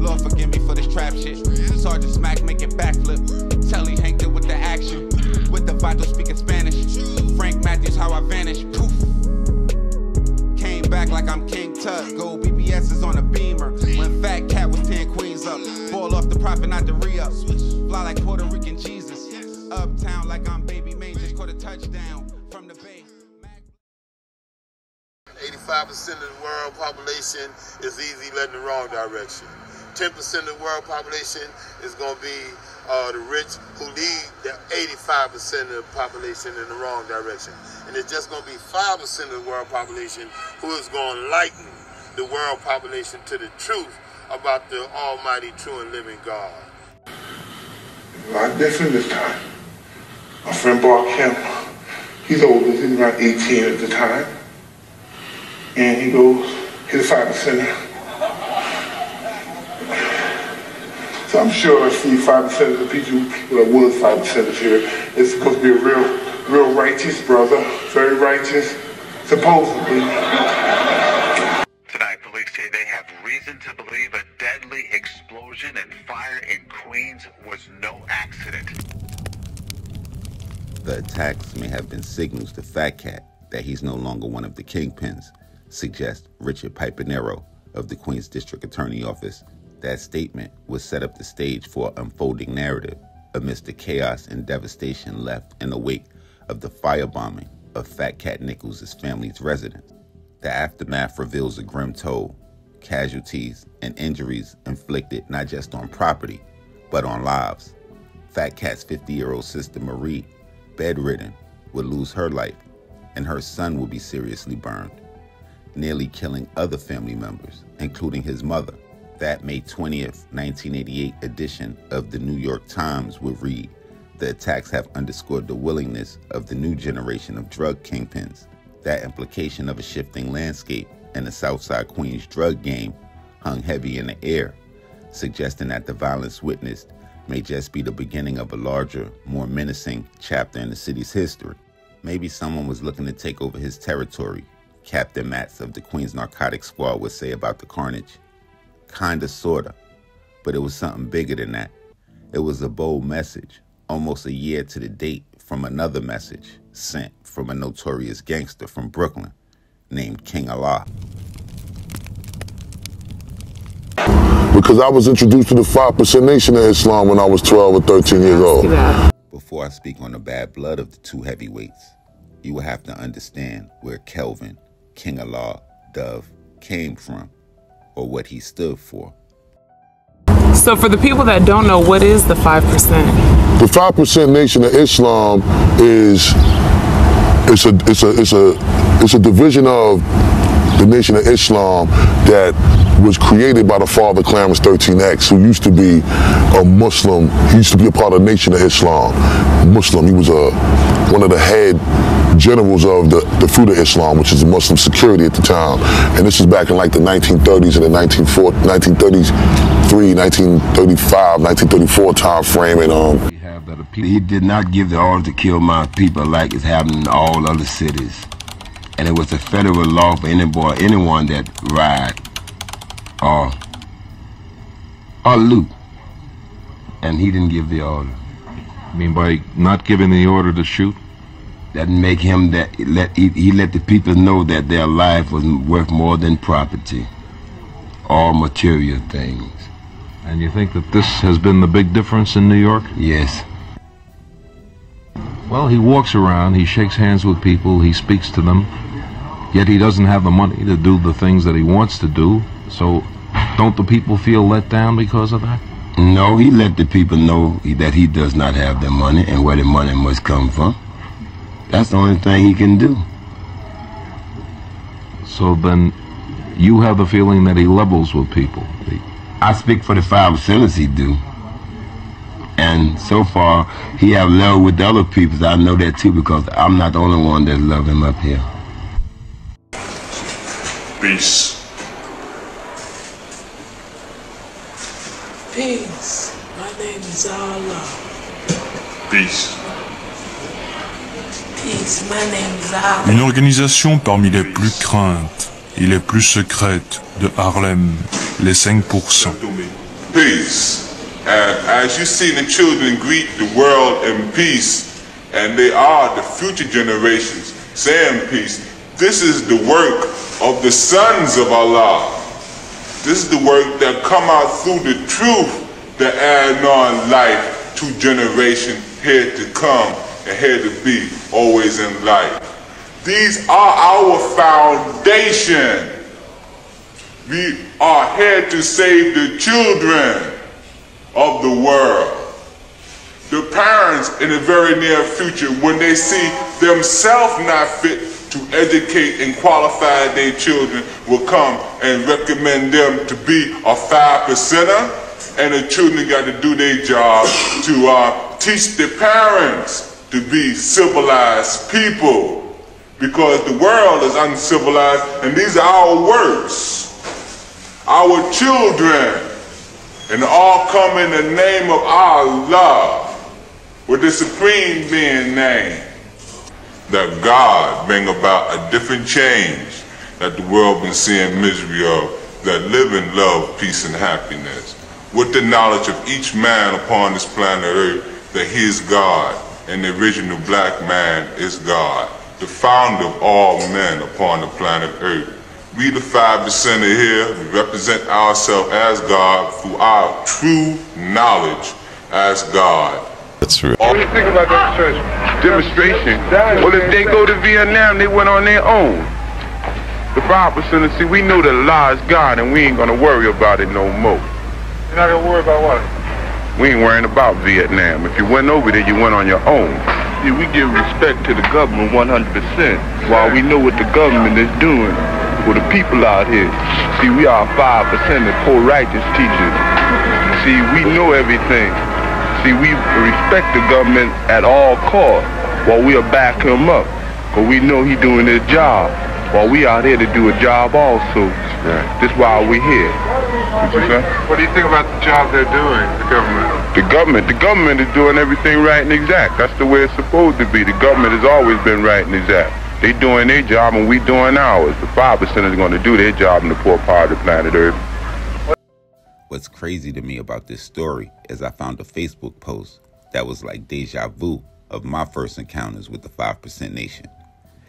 Lord forgive me for this trap shit. Sergeant Smack make it backflip. Telly Hank did with the action. With the Vato speaking Spanish. Frank Matthews how I vanish. Poof. Came back like I'm King Tut. Gold BBS is on a beamer. When Fat Cat was 10 queens up. Ball off the profit, not the re-up. Fly like Puerto Rican Jesus. Uptown like I'm Baby May. Just caught a touchdown from the bay. 85% of the world population is easy led in the wrong direction. 10% of the world population is going to be the rich who lead the 85% of the population in the wrong direction. And it's just going to be 5% of the world population who is going to lighten the world population to the truth about the almighty, true, and living God. A lot different this time. My friend Bar Kemp, he's older, he's around 18 at the time. And he goes, he's a 5%er. So I'm sure if the 5% of the people that was 5%ers here, it's supposed to be a real righteous brother, very righteous, supposedly. Tonight, police say they have reason to believe a deadly explosion and fire in Queens was no accident. The attacks may have been signals to Fat Cat that he's no longer one of the kingpins, suggests Richard Pipanero of the Queens District Attorney Office. That statement would set up the stage for an unfolding narrative amidst the chaos and devastation left in the wake of the firebombing of Fat Cat Nichols' family's residence. The aftermath reveals a grim toll, casualties and injuries inflicted not just on property, but on lives. Fat Cat's 50-year-old sister Marie, bedridden, would lose her life, and her son will be seriously burned, nearly killing other family members, including his mother. That May 20th, 1988 edition of the New York Times would read, "The attacks have underscored the willingness of the new generation of drug kingpins." That implication of a shifting landscape in the Southside Queens drug game hung heavy in the air, suggesting that the violence witnessed may just be the beginning of a larger, more menacing chapter in the city's history. Maybe someone was looking to take over his territory, Captain Matz of the Queens Narcotics Squad would say about the carnage. Kinda, sorta, but it was something bigger than that. It was a bold message, almost a year to the date, from another message sent from a notorious gangster from Brooklyn named King Allah. Because I was introduced to the 5% Nation of Islam when I was 12 or 13 years old. Before I speak on the bad blood of the two heavyweights, you will have to understand where Kelvin, King Allah, Dove came from, or what he stood for. So for the people that don't know, what is the 5%? The 5% Nation of Islam is it's a division of the Nation of Islam that was created by the father Clarence 13X, who used to be a Muslim. He used to be a part of the Nation of Islam, Muslim. He was one of the head generals of the Fruit of Islam, which is Muslim security at the time. And this is back in like the 1930s and the 1933, 1935, 1934 time frame. And he did not give the order to kill my people like it's happening in all other cities. And it was a federal law for anyone that ride or loot. And he didn't give the order. I mean, by not giving the order to shoot? That make him he let the people know that their life was worth more than property or material things. And you think that this has been the big difference in New York? Yes. Well, he walks around, he shakes hands with people, he speaks to them, yet he doesn't have the money to do the things that he wants to do. So don't the people feel let down because of that? No, he let the people know that he does not have the money and where the money must come from. That's the only thing he can do. So then you have the feeling that he levels with people? I speak for the 5%ers, he do. And so far, he have leveled with the other people. I know that too, because I'm not the only one that love him up here. Peace. Peace. My name is Allah. Peace. Peace. My name is Allah. Une organisation parmi les plus craintes et les plus secrètes de Harlem, les 5%. peace. And as you see the children greet the world in peace, and they are the future generations saying peace, this is the work of the sons of Allah. This is the work that come out through the truth that add on life to generation here to come and here to be always in life. These are our foundation. We are here to save the children of the world. The parents in the very near future, when they see themselves not fit to educate and qualify their children, will come and recommend them to be a 5%er, and the children got to do their job to teach the parents to be civilized people, because the world is uncivilized, and these are our works, our children, and all come in the name of Allah, with the supreme being named. That God bring about a different change that the world been seeing misery of, that live in love, peace, and happiness, with the knowledge of each man upon this planet Earth that he is God, and the original black man is God, the founder of all men upon the planet Earth. We the 5%er here, we represent ourselves as God through our true knowledge as God. That's true. What do you think about that demonstration? Well, if they go to Vietnam, they went on their own. The 5%ers, see, we know that Allah is God, and we ain't gonna worry about it no more. You're not gonna worry about what? We ain't worrying about Vietnam. If you went over there, you went on your own. See, we give respect to the government 100%, while we know what the government is doing for the people out here. See, we are 5% of poor righteous teachers. See, we know everything. See, we respect the government at all costs, while we'll back him up, because we know he's doing his job, while we out here to do a job also. That's why we're here. What do you think about the job they're doing, the government is doing everything right and exact. That's the way it's supposed to be. The government has always been right and exact. They doing their job and we doing ours. The 5% is going to do their job in the poor part of the planet Earth. What's crazy to me about this story is I found a Facebook post that was like deja vu of my first encounters with the 5% Nation.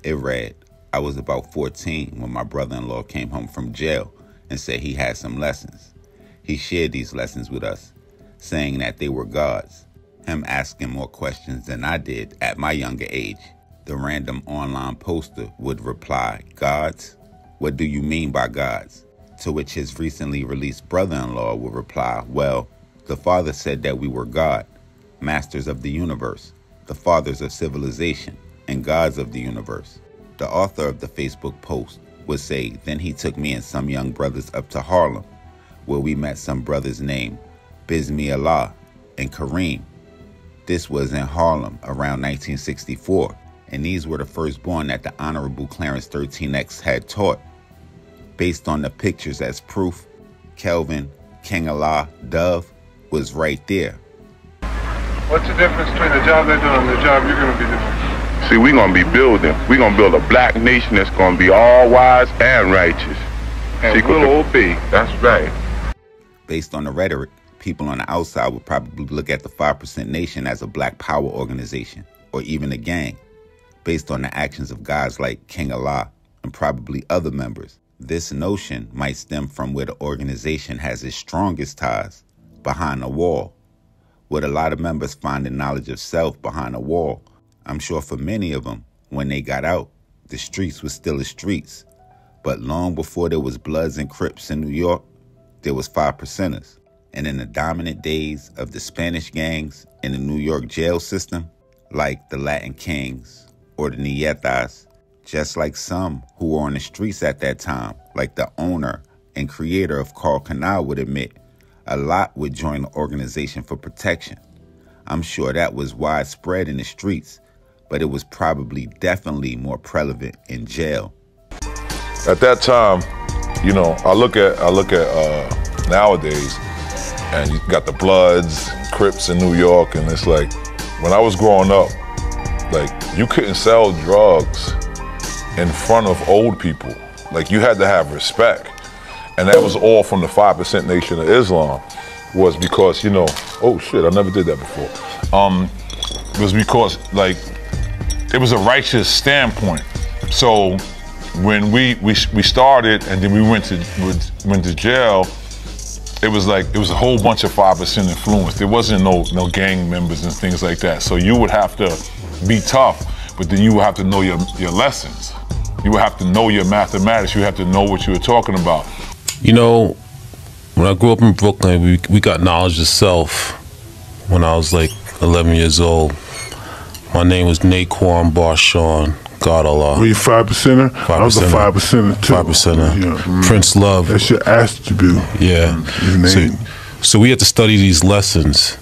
It read, I was about 14 when my brother-in-law came home from jail and said he had some lessons. He shared these lessons with us, saying that they were God's, him asking more questions than I did at my younger age. The random online poster would reply, God's? What do you mean by God's? To which his recently released brother-in-law would reply, well, the father said that we were God, masters of the universe, the fathers of civilization, and gods of the universe. The author of the Facebook post would say, then he took me and some young brothers up to Harlem, where we met some brothers named Bismi Allah and Kareem. This was in Harlem around 1964, and these were the firstborn that the Honorable Clarence 13X had taught. Based on the pictures as proof, Kelvin, King Allah, Dove was right there. What's the difference between the job they're doing and the job you're going to be doing? See, we're going to be building. We're going to build a black nation that's going to be all wise and righteous. And we'll obey. That's right. Based on the rhetoric, people on the outside would probably look at the 5% Nation as a black power organization, or even a gang, based on the actions of guys like King Allah and probably other members. This notion might stem from where the organization has its strongest ties, behind a wall, with a lot of members finding knowledge of self behind a wall. I'm sure for many of them, when they got out, the streets were still the streets. But long before there was Bloods and Crips in New York, there was 5%ers. And in the dominant days of the Spanish gangs in the New York jail system, like the Latin Kings or the Nietas, just like some who were on the streets at that time, like the owner and creator of Carl Canal would admit, a lot would join the organization for protection. I'm sure that was widespread in the streets, but it was probably definitely more prevalent in jail. At that time, you know, I look at nowadays, and you got the Bloods, Crips in New York, and it's like, when I was growing up, like, you couldn't sell drugs in front of old people. Like, you had to have respect. And that was all from the 5% Nation of Islam. was because, you know, oh shit, I never did that before. Was because, like, it was a righteous standpoint. So when we started and then we went to jail, it was a whole bunch of 5% influence. There wasn't no gang members and things like that. So you would have to be tough, but then you would have to know your lessons. You would have to know your mathematics. You have to know what you were talking about. You know, when I grew up in Brooklyn, we got knowledge of self when I was like 11 years old. My name was Naquan Barshawn. God Allah. Were you 5%er? I was a 5%er too. 5%er. Yeah. Prince Love. That's your attribute. Yeah. His name. So we had to study these lessons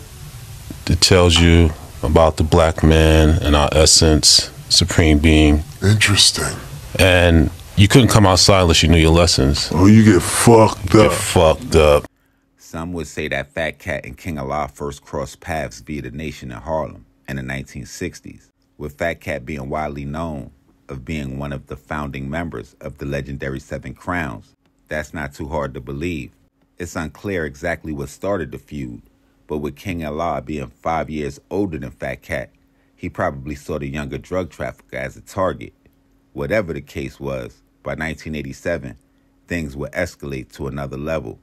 that tells you about the black man and our essence, supreme being. Interesting. And you couldn't come outside unless you knew your lessons. Oh, you get fucked up. Get fucked up. Some would say that Fat Cat and King Allah first crossed paths via the Nation in Harlem in the 1960s, with Fat Cat being widely known of being one of the founding members of the legendary Seven Crowns. That's not too hard to believe. It's unclear exactly what started the feud, but with King Allah being 5 years older than Fat Cat, he probably saw the younger drug trafficker as a target. Whatever the case was, by 1987, things would escalate to another level.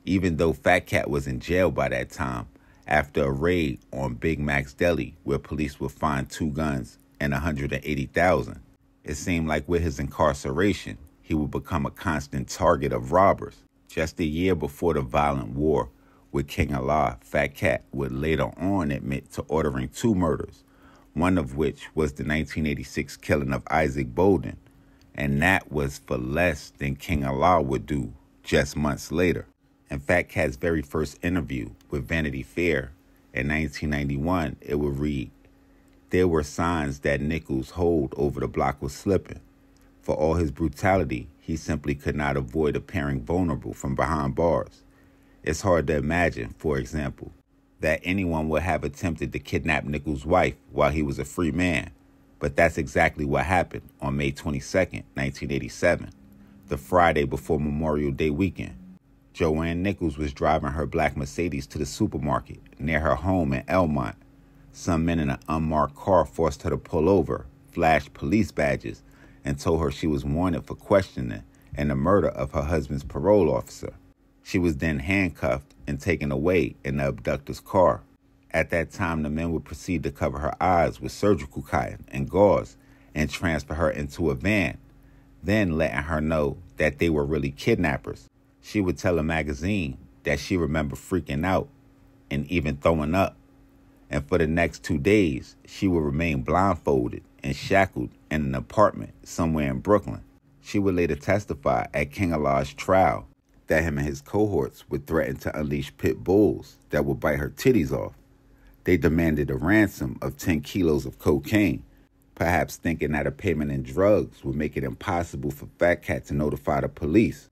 Even though Fat Cat was in jail by that time, after a raid on Big Mac's Deli where police would find 2 guns and $180,000, it seemed like with his incarceration, he would become a constant target of robbers. Just a year before the violent war with King Allah, Fat Cat would later on admit to ordering 2 murders, one of which was the 1986 killing of Isaac Bolden, and that was for less than King Allah would do just months later. In Fat Cat's very first interview with Vanity Fair in 1991, it would read, "There were signs that Nichols' hold over the block was slipping. For all his brutality, he simply could not avoid appearing vulnerable from behind bars. It's hard to imagine, for example, that anyone would have attempted to kidnap Nichols' wife while he was a free man. But that's exactly what happened on May 22nd, 1987, the Friday before Memorial Day weekend. Joanne Nichols was driving her black Mercedes to the supermarket near her home in Elmont. Some men in an unmarked car forced her to pull over, flashed police badges, and told her she was wanted for questioning and the murder of her husband's parole officer. She was then handcuffed and taken away in the abductor's car. At that time, the men would proceed to cover her eyes with surgical cotton and gauze and transfer her into a van, then letting her know that they were really kidnappers. She would tell a magazine that she remembered freaking out and even throwing up. And for the next 2 days, she would remain blindfolded and shackled in an apartment somewhere in Brooklyn. She would later testify at King Allah's trial that him and his cohorts would threaten to unleash pit bulls that would bite her titties off. They demanded a ransom of 10 kilos of cocaine, perhaps thinking that a payment in drugs would make it impossible for Fat Cat to notify the police.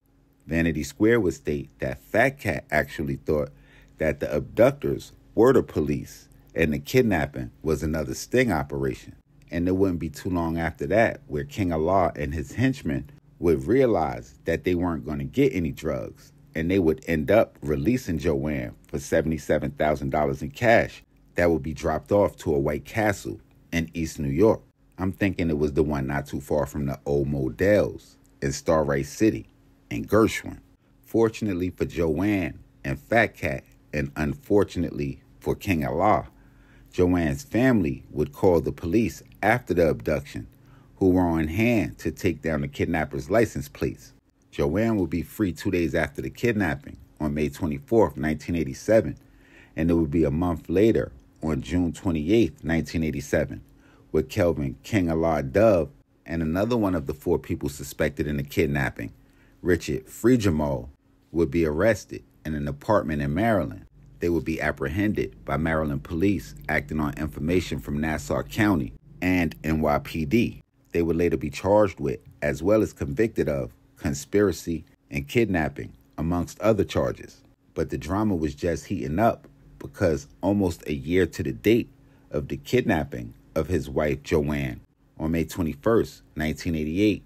Vanity Square would state that Fat Cat actually thought that the abductors were the police and the kidnapping was another sting operation. And it wouldn't be too long after that where King Allah and his henchmen would realize that they weren't going to get any drugs, and they would end up releasing Joanne for $77,000 in cash that would be dropped off to a White Castle in East New York. I'm thinking it was the one not too far from the old Models in Starlight City in Gershwin. Fortunately for Joanne and Fat Cat, and unfortunately for King Allah, Joanne's family would call the police after the abduction, who were on hand to take down the kidnapper's license plates. Joanne would be free 2 days after the kidnapping on May 24th, 1987, and it would be a month later on June 28th, 1987, with Kelvin King Allah Dove and another one of the 4 people suspected in the kidnapping, Richard Freejamal, would be arrested in an apartment in Maryland. They would be apprehended by Maryland police acting on information from Nassau County and NYPD. They would later be charged with, as well as convicted of, conspiracy and kidnapping, amongst other charges. But the drama was just heating up because almost a year to the date of the kidnapping of his wife Joanne, on May 21st, 1988,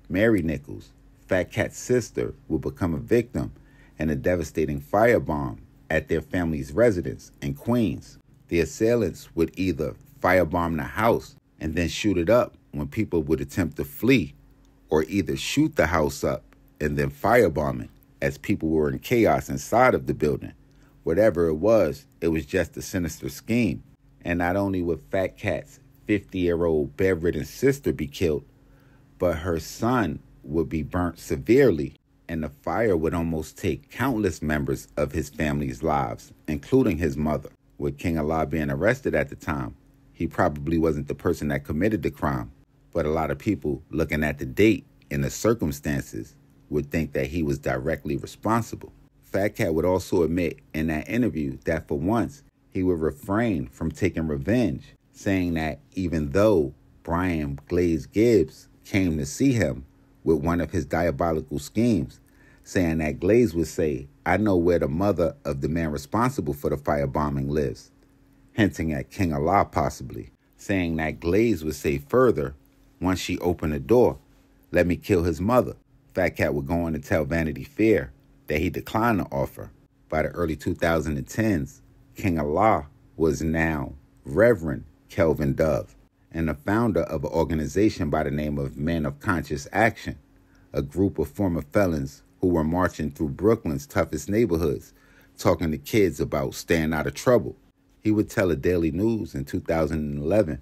Mary Nichols, Fat Cat's sister, would become a victim in a devastating firebomb at their family's residence in Queens. The assailants would either firebomb the house and then shoot it up when people would attempt to flee, or either shoot the house up and then firebomb it as people were in chaos inside of the building. Whatever it was just a sinister scheme. And not only would Fat Cat's 50-year-old bedridden sister be killed, but her son would be burnt severely, and the fire would almost take countless members of his family's lives, including his mother. With King Allah being arrested at the time, he probably wasn't the person that committed the crime, but a lot of people looking at the date and the circumstances would think that he was directly responsible. Fat Cat would also admit in that interview that for once, he would refrain from taking revenge, saying that even though Brian Glaze Gibbs came to see him with one of his diabolical schemes, saying that Glaze would say, "I know where the mother of the man responsible for the firebombing lives," hinting at King Allah possibly, saying that Glaze would say further, once she opened the door, "Let me kill his mother." Fat Cat would go on to tell Vanity Fair that he declined the offer. By the early 2010s, King Allah was now Reverend Kelvin Dove, and the founder of an organization by the name of Men of Conscious Action, a group of former felons who were marching through Brooklyn's toughest neighborhoods, talking to kids about staying out of trouble. He would tell the Daily News in 2011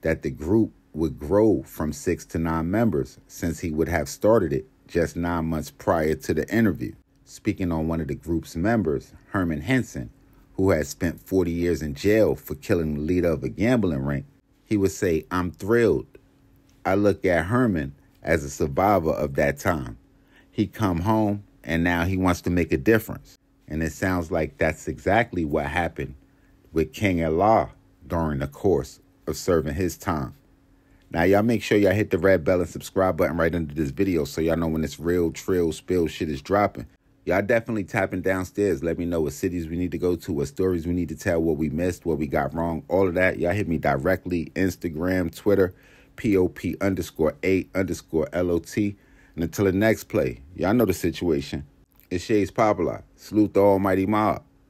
that the group would grow from 6 to 9 members since he would have started it just 9 months prior to the interview. Speaking on one of the group's members, Herman Henson, who had spent 40 years in jail for killing the leader of a gambling ring, he would say, "I'm thrilled. I look at Herman as a survivor of that time. He come home and now he wants to make a difference." And it sounds like that's exactly what happened with King Allah during the course of serving his time. Now, y'all make sure y'all hit the red bell and subscribe button right under this video so y'all know when this real trill spill shit is dropping. Y'all definitely tapping downstairs. Let me know what cities we need to go to, what stories we need to tell, what we missed, what we got wrong, all of that. Y'all hit me directly, Instagram, Twitter, POP_8_LOT. And until the next play, y'all know the situation. It's Shades Popalot. Salute the almighty mob.